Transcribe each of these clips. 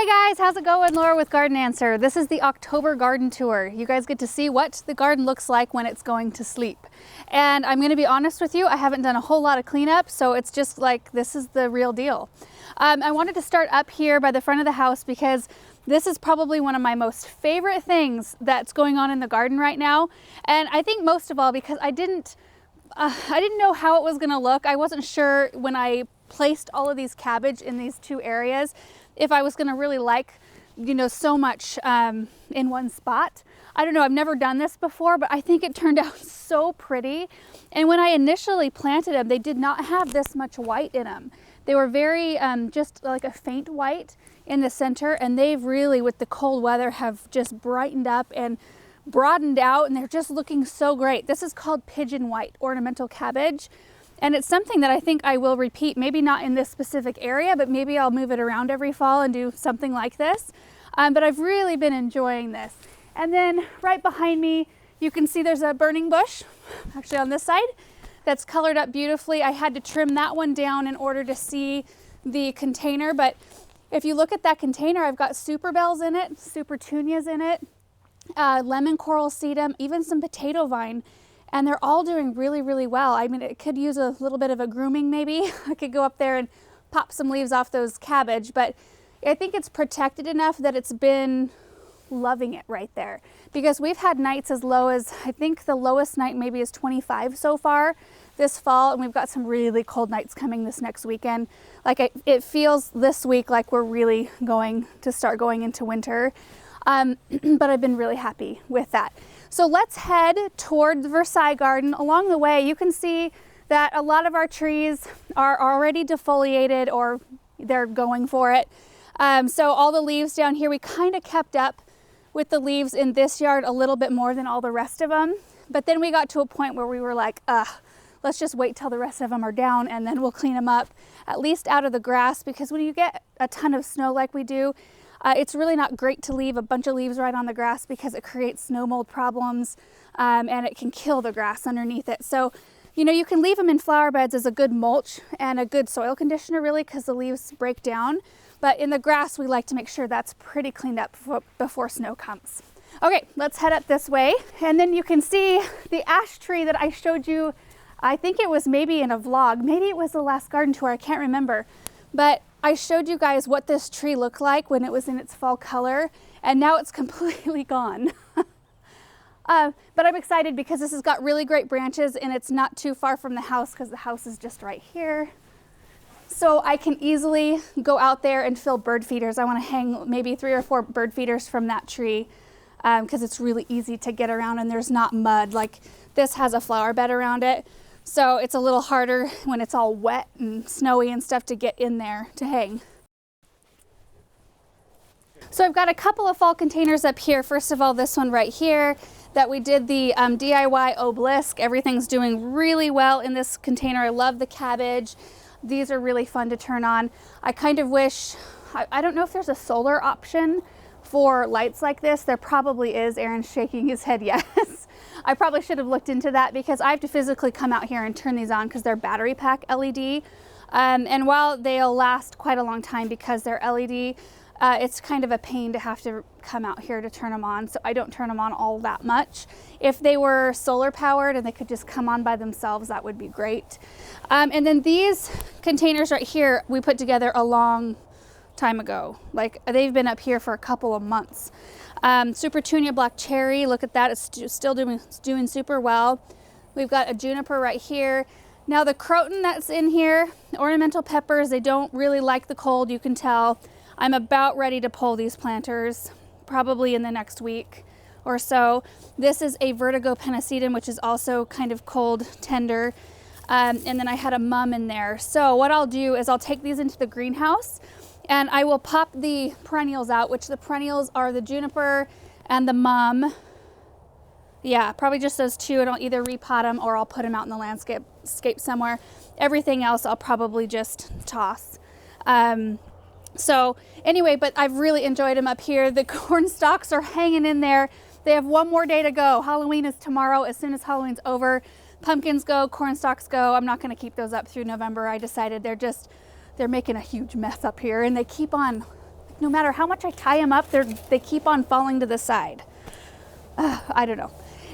Hey guys, how's it going? Laura with Garden Answer. This is the October garden tour. You guys get to see what the garden looks like when it's going to sleep. And I'm going to be honest with you, I haven't done a whole lot of cleanup, so it's just like this is the real deal. I wanted to start up here by the front of the house because this is probably one of my most favorite things that's going on in the garden right now. And I think most of all because I didn't know how it was going to look. I wasn't sure when I placed all of these cabbage in these two areas if I was going to really like, so much in one spot. I don't know, I've never done this before, but I think it turned out so pretty. And when I initially planted them, they did not have this much white in them. They were very, just like a faint white in the center, and they've really, with the cold weather, have just brightened up and broadened out, and they're just looking so great. This is called pigeon white ornamental cabbage. And it's something that I think I will repeat, maybe not in this specific area, but maybe I'll move it around every fall and do something like this. But I've really been enjoying this. And then right behind me, you can see there's a burning bush, actually on this side, that's colored up beautifully. I had to trim that one down in order to see the container. But if you look at that container, I've got super bells in it, super petunias in it, lemon coral sedum, even some potato vine. And they're all doing really, really well. I mean, it could use a little bit of a grooming maybe. I could go up there and pop some leaves off those cabbage, but I think it's protected enough that it's been loving it right there. Because we've had nights as low as, I think the lowest night maybe is 25 so far this fall, and we've got some really cold nights coming this next weekend. Like it feels this week like we're really going to start going into winter. But I've been really happy with that. So let's head toward the Versailles garden. Along the way, you can see that a lot of our trees are already defoliated or they're going for it. So all the leaves down here, we kind of kept up with the leaves in this yard a little bit more than all the rest of them. But then we got to a point where we were like, let's just wait till the rest of them are down and then we'll clean them up, at least out of the grass, because when you get a ton of snow like we do, it's really not great to leave a bunch of leaves right on the grass because it creates snow mold problems and it can kill the grass underneath it. So, you can leave them in flower beds as a good mulch and a good soil conditioner really because the leaves break down. But in the grass, we like to make sure that's pretty cleaned up before snow comes. Okay, let's head up this way. And then you can see the ash tree that I showed you. I think it was maybe in a vlog. Maybe it was the last garden tour. I can't remember. But I showed you guys what this tree looked like when it was in its fall color, and now it's completely gone. But I'm excited because this has got really great branches and it's not too far from the house because the house is just right here. So I can easily go out there and fill bird feeders. I want to hang maybe 3 or 4 bird feeders from that tree because it's really easy to get around and there's not mud. Like this has a flower bed around it. So it's a little harder when it's all wet and snowy and stuff to get in there to hang. So I've got a couple of fall containers up here. First of all, this one right here that we did the DIY obelisk. Everything's doing really well in this container. I love the cabbage. These are really fun to turn on. I kind of wish, I don't know if there's a solar option for lights like this. There probably is. Aaron's shaking his head yes. I probably should have looked into that because I have to physically come out here and turn these on because they're battery pack LED. And while they'll last quite a long time because they're LED, it's kind of a pain to have to come out here to turn them on. So I don't turn them on all that much. If they were solar powered and they could just come on by themselves, that would be great. And then these containers right here, we put together a long time ago. Like they've been up here for a couple of months. Super Petunia Black Cherry, look at that, it's still doing super well. We've got a juniper right here. Now the croton that's in here, ornamental peppers, they don't really like the cold, you can tell. I'm about ready to pull these planters, probably in the next week or so. This is a vertigo pennisetum, which is also kind of cold tender. And then I had a mum in there. So what I'll do is I'll take these into the greenhouse and I will pop the perennials out, which the perennials are the juniper and the mum. Yeah, probably just those two, and I'll either repot them or I'll put them out in the landscape somewhere. Everything else I'll probably just toss. So anyway, but I've really enjoyed them up here. The corn stalks are hanging in there. They have one more day to go. Halloween is tomorrow. As soon as Halloween's over, pumpkins go, corn stalks go. I'm not going to keep those up through November. I decided they're making a huge mess up here and they keep on no matter how much I tie them up, they keep on falling to the side. I don't know.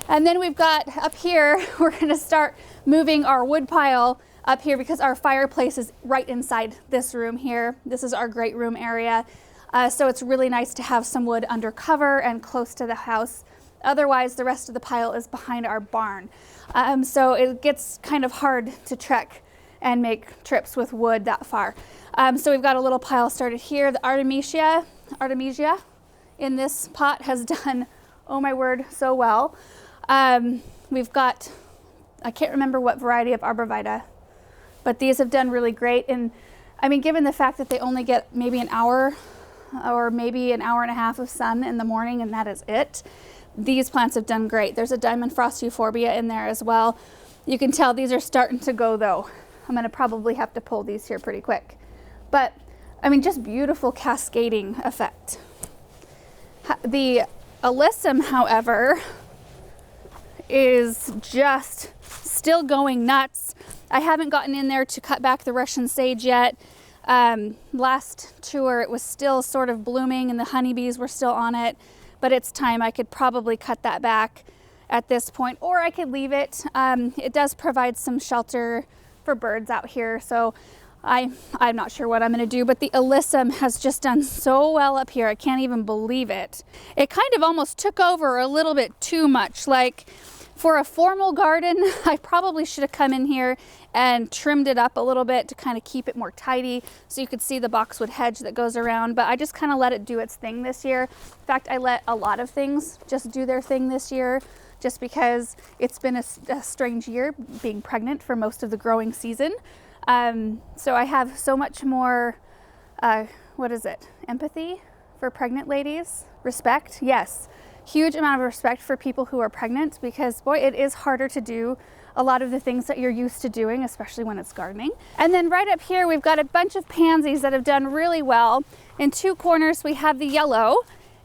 And then we've got up here, we're gonna start moving our wood pile up here because our fireplace is right inside this room here. This is our great room area. So it's really nice to have some wood under cover and close to the house. Otherwise, the rest of the pile is behind our barn. So it gets kind of hard to trek and make trips with wood that far. So we've got a little pile started here. The Artemisia in this pot has done, oh my word, so well. We've got, I can't remember what variety of arborvitae, but these have done really great. And I mean, given the fact that they only get maybe an hour or maybe an hour and a half of sun in the morning, and that is it, these plants have done great. There's a diamond frost euphorbia in there as well. You can tell these are starting to go though. I'm gonna probably have to pull these here pretty quick. But I mean, just beautiful cascading effect. The alyssum, however, is just still going nuts. I haven't gotten in there to cut back the Russian sage yet. Last tour it was still sort of blooming and the honeybees were still on it, but it's time. I could probably cut that back at this point, or I could leave it. It does provide some shelter for birds out here, so I'm not sure what I'm going to do, but the alyssum has just done so well up here. I can't even believe it. It kind of almost took over a little bit too much. Like for a formal garden, I probably should have come in here and trimmed it up a little bit to kind of keep it more tidy so you could see the boxwood hedge that goes around, but I just kind of let it do its thing this year. In fact, I let a lot of things just do their thing this year, just because it's been a strange year being pregnant for most of the growing season. So I have so much more, empathy for pregnant ladies, respect, yes. Huge amount of respect for people who are pregnant, because boy, it is harder to do a lot of the things that you're used to doing, especially when it's gardening. And then right up here, we've got a bunch of pansies that have done really well. In two corners, we have the yellow,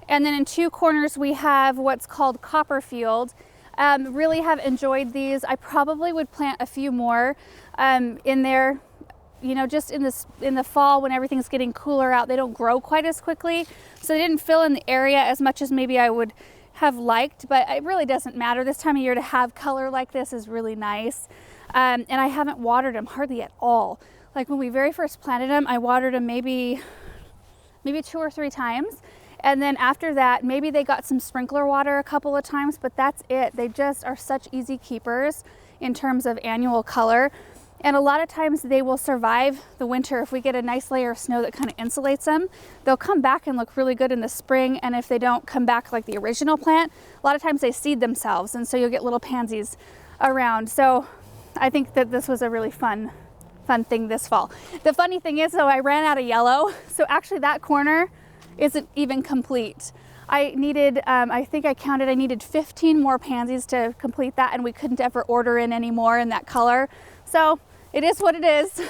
and then in two corners, we have what's called Copperfield. Really have enjoyed these. I probably would plant a few more in there. You know, just in the fall when everything's getting cooler out, they don't grow quite as quickly. So they didn't fill in the area as much as maybe I would have liked, but it really doesn't matter. This time of year to have color like this is really nice. And I haven't watered them hardly at all. Like when we very first planted them, I watered them maybe 2 or 3 times. And then after that, maybe they got some sprinkler water a couple of times, but that's it. They just are such easy keepers in terms of annual color. And a lot of times they will survive the winter. If we get a nice layer of snow that kind of insulates them, they'll come back and look really good in the spring. And if they don't come back like the original plant, a lot of times they seed themselves. And so you'll get little pansies around. So I think that this was a really fun thing this fall. The funny thing is though, I ran out of yellow. So actually that corner isn't even complete. I needed, I think I counted, I needed 15 more pansies to complete that, and we couldn't ever order in any more in that color. So it is what it is.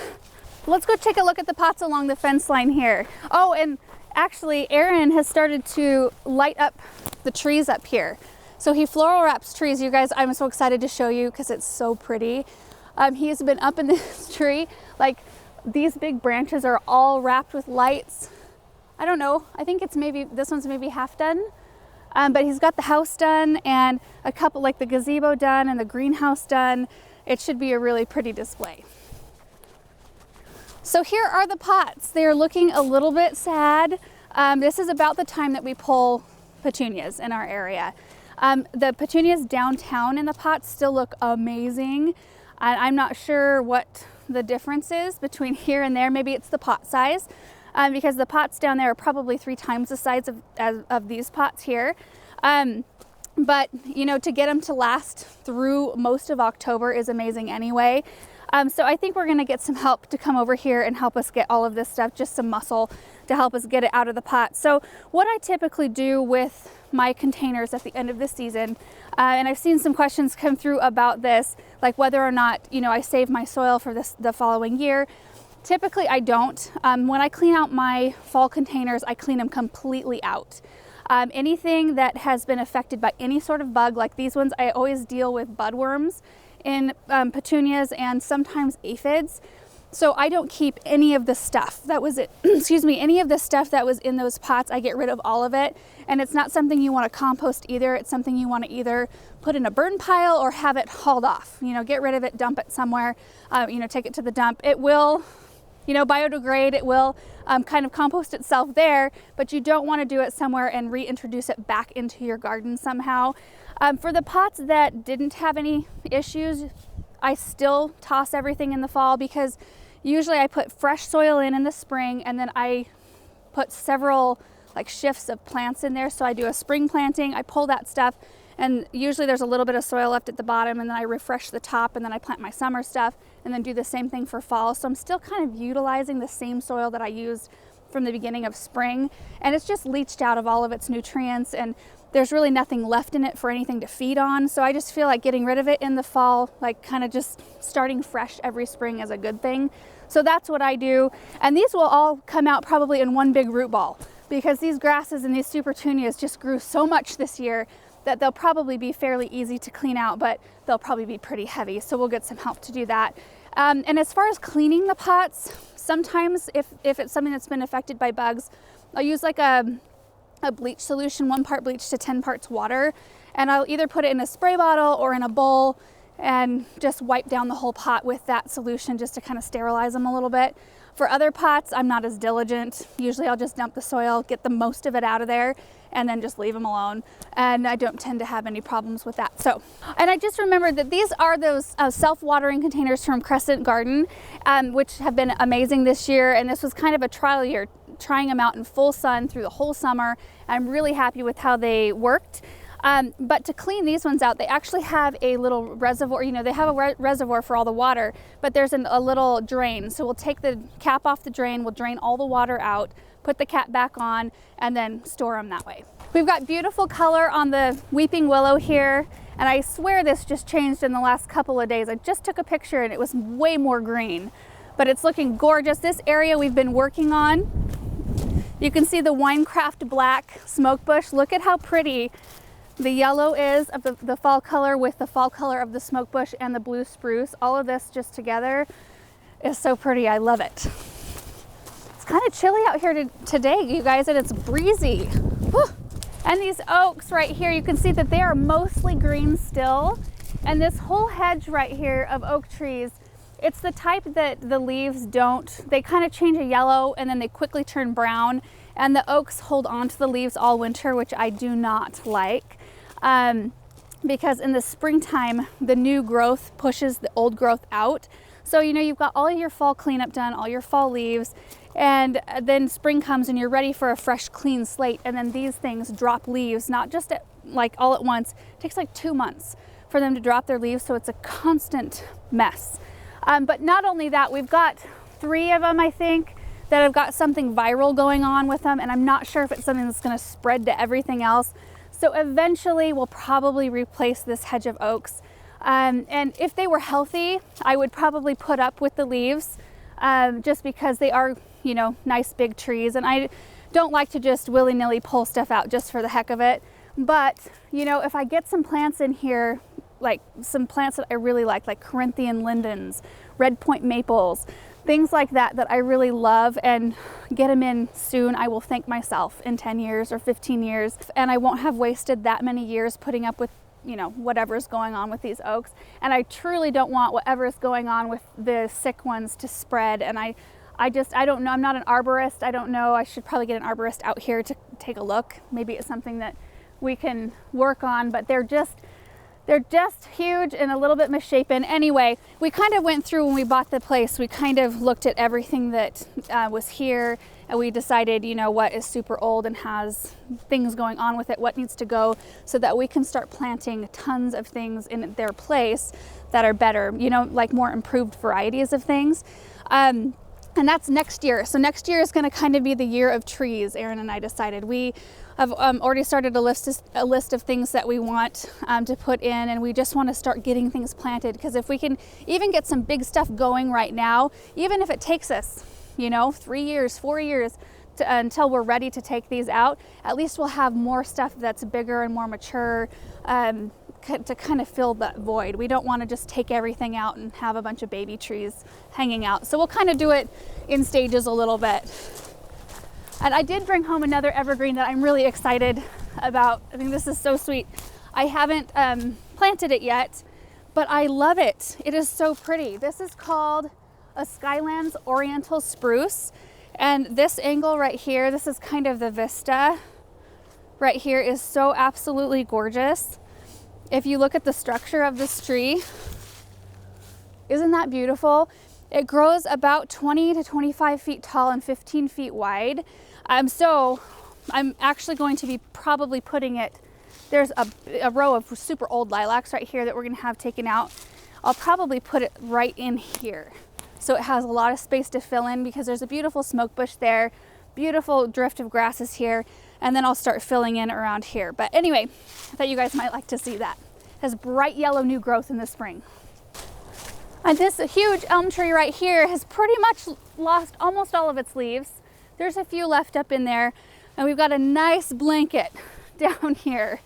Let's go take a look at the pots along the fence line here. Oh, and actually Aaron has started to light up the trees up here. So he floral wraps trees. You guys, I'm so excited to show you because it's so pretty. He has been up in this tree. Like these big branches are all wrapped with lights. I don't know, I think it's maybe, this one's maybe half done. But he's got the house done and a couple, like the gazebo done and the greenhouse done. It should be a really pretty display. So here are the pots. They're looking a little bit sad. This is about the time that we pull petunias in our area. The petunias downtown in the pots still look amazing. I'm not sure what the difference is between here and there. Maybe it's the pot size. Because the pots down there are probably 3 times the size of these pots here. But you know, to get them to last through most of October is amazing anyway. So I think we're gonna get some help to come over here and help us get all of this stuff, just some muscle to help us get it out of the pot. So what I typically do with my containers at the end of the season, and I've seen some questions come through about this, like whether or not, you know, I save my soil for the following year. Typically I don't. When I clean out my fall containers, I clean them completely out. Anything that has been affected by any sort of bug, like these ones, I always deal with budworms in petunias and sometimes aphids. So I don't keep any of the stuff that was excuse me, any of the stuff that was in those pots. I get rid of all of it. And it's not something you want to compost either. It's something you want to either put in a burn pile or have it hauled off. You know, get rid of it, dump it somewhere, you know, take it to the dump. It will, you know, biodegrade. It will kind of compost itself there, but you don't want to do it somewhere and reintroduce it back into your garden somehow. For the pots that didn't have any issues, I still toss everything in the fall, because usually I put fresh soil in the spring, and then I put several like shifts of plants in there. So I do a spring planting, I pull that stuff, and usually there's a little bit of soil left at the bottom, and then I refresh the top, and then I plant my summer stuff, and then do the same thing for fall. So I'm still kind of utilizing the same soil that I used from the beginning of spring, and it's just leached out of all of its nutrients, and there's really nothing left in it for anything to feed on. So I just feel like getting rid of it in the fall, like kind of just starting fresh every spring, is a good thing. So that's what I do. And these will all come out probably in one big root ball, because these grasses and these supertunias just grew so much this year that they'll probably be fairly easy to clean out, but they'll probably be pretty heavy. So we'll get some help to do that. And as far as cleaning the pots, sometimes if it's something that's been affected by bugs, I'll use like a bleach solution, 1 part bleach to 10 parts water, and I'll either put it in a spray bottle or in a bowl and just wipe down the whole pot with that solution, just to kind of sterilize them a little bit. For other pots, I'm not as diligent. Usually I'll just dump the soil, get the most of it out of there, and then just leave them alone. And I don't tend to have any problems with that. So, and I just remembered that these are those self-watering containers from Crescent Garden, which have been amazing this year. And this was kind of a trial year, trying them out in full sun through the whole summer. I'm really happy with how they worked. But to clean these ones out, they actually have a little reservoir. You know, they have a reservoir for all the water, but there's a little drain. So we'll take the cap off the drain, we'll drain all the water out, put the cap back on, and then store them that way. We've got beautiful color on the weeping willow here, and I swear this just changed in the last couple of days. I just took a picture and it was way more green, but it's looking gorgeous. This area we've been working on, you can see the Winecraft black smoke bush. Look at how pretty the yellow is of the fall color with the fall color of the smoke bush and the blue spruce. All of this just together is so pretty. I love it. It's kind of chilly out here today, you guys, and it's breezy. Whew. And these oaks right here, you can see that they are mostly green still. And this whole hedge right here of oak trees, it's the type that the leaves they kind of change a yellow and then they quickly turn brown. And the oaks hold on to the leaves all winter, which I do not like. Because in the springtime, the new growth pushes the old growth out. So, you know, you've got all your fall cleanup done, all your fall leaves, and then spring comes and you're ready for a fresh, clean slate. And then these things drop leaves, not just like all at once. It takes like 2 months for them to drop their leaves. So it's a constant mess. But not only that, we've got 3 of them, I think, that have got something viral going on with them. And I'm not sure if it's something that's going to spread to everything else. So eventually we'll probably replace this hedge of oaks. And if they were healthy, I would probably put up with the leaves, just because they are, you know, nice big trees. And I don't like to just willy-nilly pull stuff out just for the heck of it. But, you know, if I get some plants in here, like some plants that I really like Corinthian lindens, red point maples, things like that I really love, and get them in soon, I will thank myself in 10 years or 15 years. And I won't have wasted that many years putting up with, you know, whatever's going on with these oaks. And I truly don't want whatever is going on with the sick ones to spread. And I don't know. I'm not an arborist. I don't know. I should probably get an arborist out here to take a look. Maybe it's something that we can work on, but they're just huge and a little bit misshapen. Anyway, we kind of went through when we bought the place, we kind of looked at everything that was here, and we decided, you know, what is super old and has things going on with it, what needs to go, so that we can start planting tons of things in their place that are better, you know, like more improved varieties of things. And that's next year. So next year is going to kind of be the year of trees. Aaron and I decided. We have already started a list of things that we want to put in, and we just want to start getting things planted, because if we can even get some big stuff going right now, even if it takes us, you know, 3 years, 4 years until we're ready to take these out, at least we'll have more stuff that's bigger and more mature. to kind of fill that void. We don't want to just take everything out and have a bunch of baby trees hanging out. So we'll kind of do it in stages a little bit. And I did bring home another evergreen that I'm really excited about. I think this is so sweet. I haven't planted it yet, but I love it. It is so pretty. This is called a Skylands oriental spruce. And this angle right here, this is kind of the vista right here, is so absolutely gorgeous. If you look at the structure of this tree, isn't that beautiful? It grows about 20 to 25 feet tall and 15 feet wide. So I'm actually going to be probably putting it, there's a row of super old lilacs right here that we're gonna have taken out. I'll probably put it right in here. So it has a lot of space to fill in because there's a beautiful smoke bush there, beautiful drift of grasses here, and then I'll start filling in around here. But anyway, I thought you guys might like to see that. It has bright yellow new growth in the spring. And this huge elm tree right here has pretty much lost almost all of its leaves. There's a few left up in there, and we've got a nice blanket down here.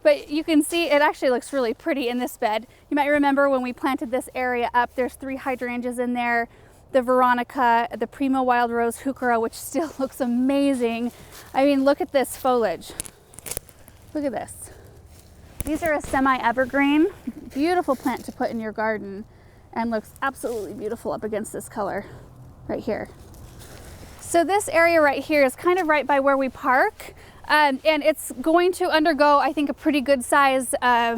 But you can see it actually looks really pretty in this bed. You might remember when we planted this area up, there's 3 hydrangeas in there, the Veronica, the Primo Wild Rose Heuchera, which still looks amazing. I mean, look at this foliage. Look at this. These are a semi-evergreen, beautiful plant to put in your garden, and looks absolutely beautiful up against this color right here. So this area right here is kind of right by where we park, and it's going to undergo, I think, a pretty good size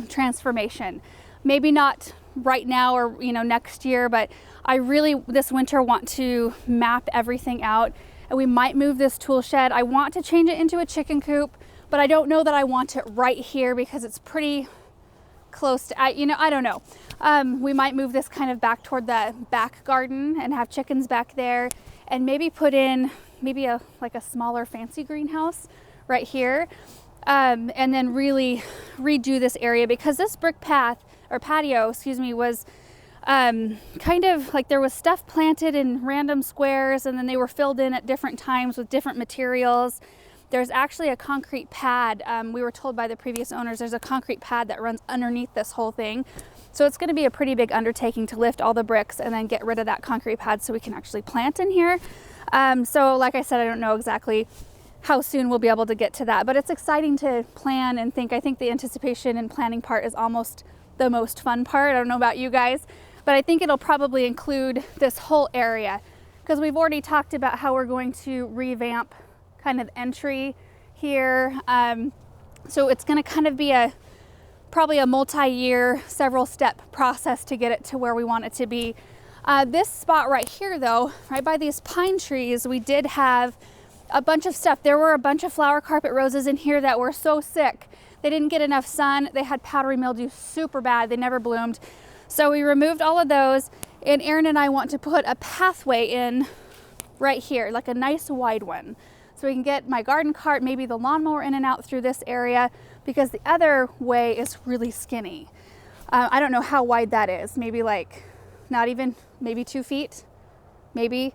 transformation. Maybe not right now or next year, but I really this winter want to map everything out, and we might move this tool shed. I want to change it into a chicken coop, but I don't know that I want it right here because it's pretty close to, I don't know. We might move this kind of back toward the back garden and have chickens back there, and maybe put in maybe like a smaller fancy greenhouse right here, and then really redo this area, because this brick path or patio, excuse me, was kind of like there was stuff planted in random squares, and then they were filled in at different times with different materials. There's actually a concrete pad. We were told by the previous owners there's a concrete pad that runs underneath this whole thing. So it's going to be a pretty big undertaking to lift all the bricks and then get rid of that concrete pad so we can actually plant in here. So like I said, I don't know exactly how soon we'll be able to get to that, but it's exciting to plan and think. I think the anticipation and planning part is almost the most fun part. I don't know about you guys, but I think it'll probably include this whole area, because we've already talked about how we're going to revamp kind of entry here. So it's going to kind of be probably a multi-year, several step process to get it to where we want it to be. This spot right here though, right by these pine trees, we did have a bunch of stuff. There were a bunch of flower carpet roses in here that were so sick. They didn't get enough sun. They had powdery mildew super bad. They never bloomed. So we removed all of those, and Aaron and I want to put a pathway in right here, like a nice wide one. So we can get my garden cart, maybe the lawnmower in and out through this area, because the other way is really skinny. I don't know how wide that is. Maybe like not even, maybe 2 feet, maybe.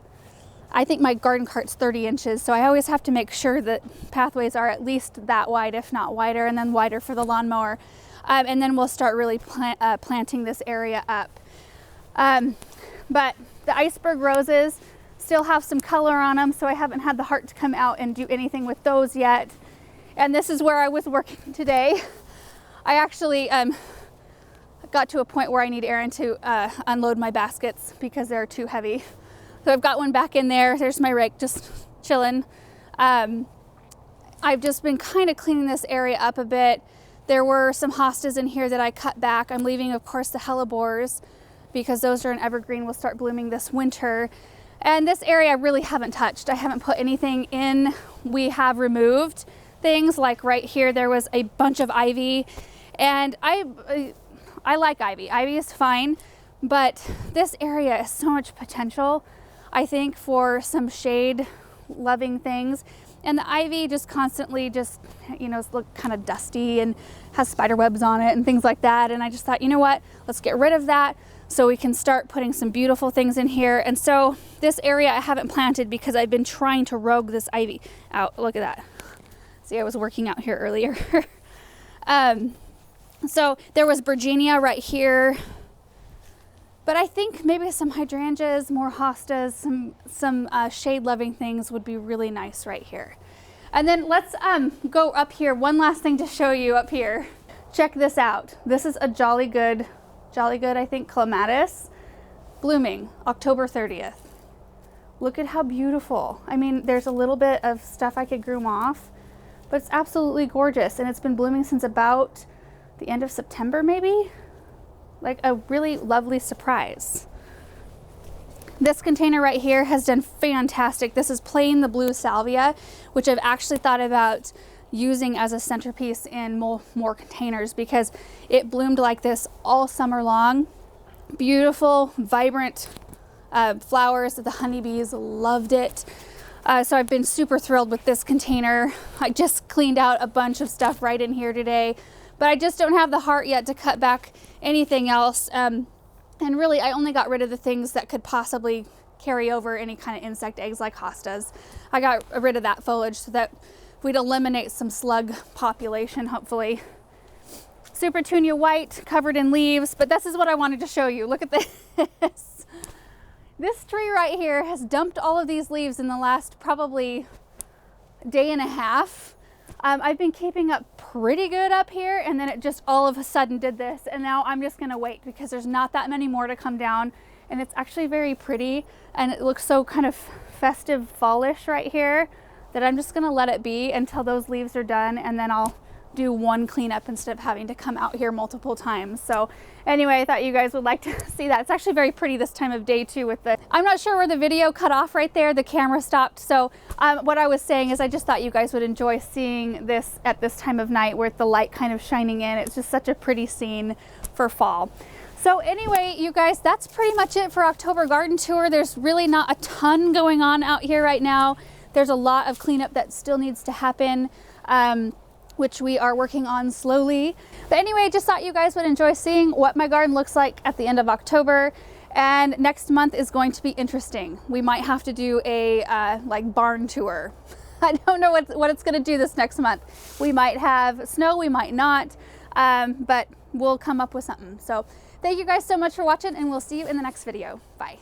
I think my garden cart's 30 inches. So I always have to make sure that pathways are at least that wide, if not wider, and then wider for the lawnmower. And then we'll start really planting this area up. But the iceberg roses still have some color on them, so I haven't had the heart to come out and do anything with those yet. And this is where I was working today. I actually got to a point where I need Aaron to unload my baskets because they're too heavy. So I've got one back in there. There's my rake just chilling. I've just been kind of cleaning this area up a bit. There were some hostas in here that I cut back. I'm leaving, of course, the hellebores because those are an evergreen, will start blooming this winter. And this area I really haven't touched. I haven't put anything in. We have removed things, like right here there was a bunch of ivy, and I like ivy. Ivy is fine, but this area has so much potential, I think, for some shade loving things. And the ivy just constantly look kind of dusty and has spider webs on it and things like that. And I just thought, you know what, let's get rid of that so we can start putting some beautiful things in here. And so this area I haven't planted because I've been trying to rogue this ivy out. Look at that. See, I was working out here earlier. So there was Virginia right here, but I think maybe some hydrangeas, more hostas, some shade-loving things would be really nice right here. And then let's go up here. One last thing to show you up here. Check this out. This is a jolly good, I think, clematis, blooming October 30th. Look at how beautiful. I mean, there's a little bit of stuff I could groom off, but it's absolutely gorgeous. And it's been blooming since about the end of September, maybe? Like a really lovely surprise. This container right here has done fantastic. This is plain the blue salvia, which I've actually thought about using as a centerpiece in more containers because it bloomed like this all summer long. Beautiful, vibrant flowers that the honeybees loved it. So I've been super thrilled with this container. I just cleaned out a bunch of stuff right in here today, but I just don't have the heart yet to cut back anything else. And really, I only got rid of the things that could possibly carry over any kind of insect eggs like hostas. I got rid of that foliage so that we'd eliminate some slug population, hopefully. Super Tunia white, covered in leaves, but this is what I wanted to show you. Look at this. This tree right here has dumped all of these leaves in the last probably day and a half. I've been keeping up pretty good up here, and then it just all of a sudden did this, and now I'm just gonna wait because there's not that many more to come down, and it's actually very pretty, and it looks so kind of festive fallish right here that I'm just gonna let it be until those leaves are done, and then I'll do one cleanup instead of having to come out here multiple times. So anyway, I thought you guys would like to see that. It's actually very pretty this time of day too with the, I'm not sure where the video cut off right there. The camera stopped. So what I was saying is I just thought you guys would enjoy seeing this at this time of night with the light kind of shining in. It's just such a pretty scene for fall. So anyway, you guys, that's pretty much it for October garden tour. There's really not a ton going on out here right now. There's a lot of cleanup that still needs to happen. Which we are working on slowly. But anyway, just thought you guys would enjoy seeing what my garden looks like at the end of October. And next month is going to be interesting. We might have to do a like barn tour. I don't know what it's gonna do this next month. We might have snow, we might not, but we'll come up with something. So thank you guys so much for watching, and we'll see you in the next video. Bye.